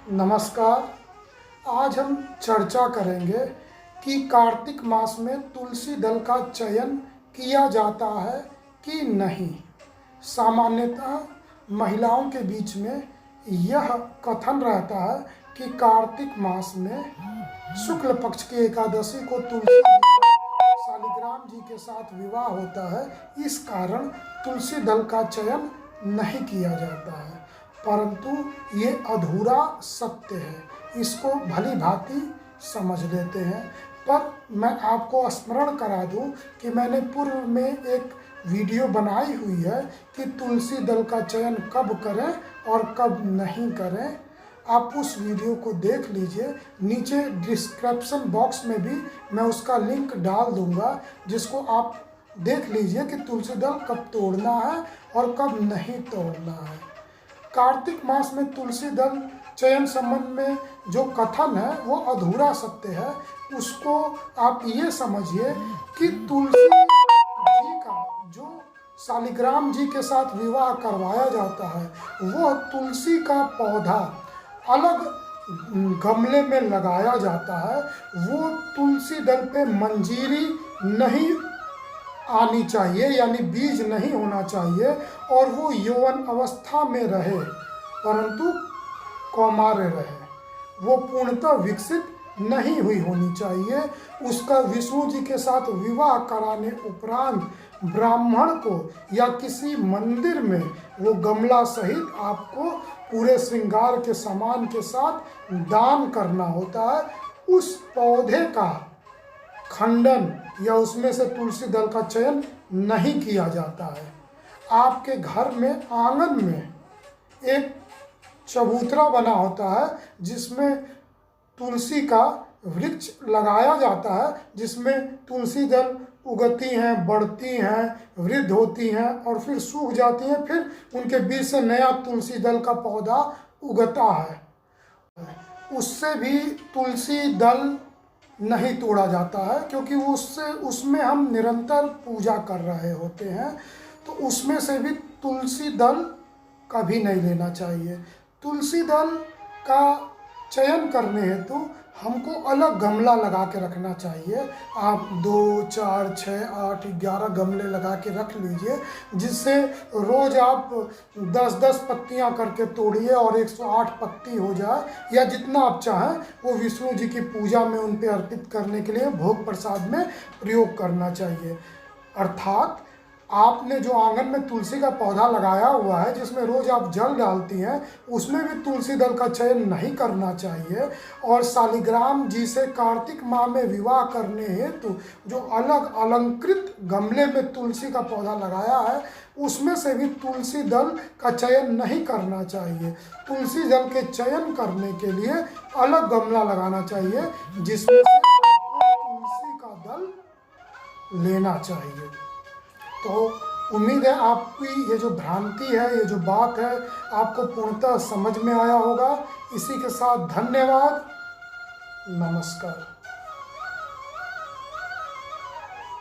नमस्कार। आज हम चर्चा करेंगे कि कार्तिक मास में तुलसी दल का चयन किया जाता है कि नहीं। सामान्यतः महिलाओं के बीच में यह कथन रहता है कि कार्तिक मास में शुक्ल पक्ष की एकादशी को तुलसी शालिग्राम जी के साथ विवाह होता है, इस कारण तुलसी दल का चयन नहीं किया जाता है। परंतु ये अधूरा सत्य है, इसको भली भांति समझ लेते हैं। पर मैं आपको स्मरण करा दूं कि मैंने पूर्व में एक वीडियो बनाई हुई है कि तुलसी दल का चयन कब करें और कब नहीं करें। आप उस वीडियो को देख लीजिए, नीचे डिस्क्रिप्शन बॉक्स में भी मैं उसका लिंक डाल दूंगा, जिसको आप देख लीजिए कि तुलसी दल कब तोड़ना है और कब नहीं तोड़ना है। कार्तिक मास में तुलसी दल चयन संबंध में जो कथन है वो अधूरा सत्य है। उसको आप ये समझिए कि तुलसी जी का जो शालिग्राम जी के साथ विवाह करवाया जाता है, वो तुलसी का पौधा अलग गमले में लगाया जाता है। वो तुलसी दल पे मंजीरी नहीं आनी चाहिए, यानी बीज नहीं होना चाहिए, और वो यौवन अवस्था में रहे परंतु कौमार्य रहे। वो पूर्णतः विकसित नहीं हुई होनी चाहिए। उसका विष्णु जी के साथ विवाह कराने उपरांत ब्राह्मण को या किसी मंदिर में वो गमला सहित आपको पूरे श्रृंगार के सामान के साथ दान करना होता है। उस पौधे का खंडन या उसमें से तुलसी दल का चयन नहीं किया जाता है। आपके घर में आंगन में एक चबूतरा बना होता है जिसमें तुलसी का वृक्ष लगाया जाता है, जिसमें तुलसी दल उगती हैं, बढ़ती हैं, वृद्ध होती हैं और फिर सूख जाती हैं। फिर उनके बीच से नया तुलसी दल का पौधा उगता है। उससे भी तुलसी दल नहीं तोड़ा जाता है, क्योंकि उसमें हम निरंतर पूजा कर रहे होते हैं, तो उसमें से भी तुलसी दल कभी नहीं लेना चाहिए। तुलसी दल का चयन करने हेतु हमको अलग गमला लगा के रखना चाहिए। आप 2, 4, 6, 8, 11 गमले लगा के रख लीजिए, जिससे रोज़ आप 10-10 पत्तियां करके तोड़िए और 108 पत्ती हो जाए, या जितना आप चाहें वो विष्णु जी की पूजा में उन पे अर्पित करने के लिए भोग प्रसाद में प्रयोग करना चाहिए। अर्थात आपने जो आंगन में तुलसी का पौधा लगाया हुआ है, जिसमें रोज आप जल डालती हैं, उसमें भी तुलसी दल का चयन नहीं करना चाहिए। और शालिग्राम जी से कार्तिक माह में विवाह करने हेतु जो अलग अलंकृत गमले में तुलसी का पौधा लगाया है, उसमें से भी तुलसी दल का चयन नहीं करना चाहिए। तुलसी दल के चयन करने के लिए अलग गमला लगाना चाहिए, जिसमें से तुलसी का दल लेना चाहिए। तो उम्मीद है आपकी ये जो भ्रांति है, ये जो बात है, आपको पूर्णतः समझ में आया होगा। इसी के साथ धन्यवाद, नमस्कार।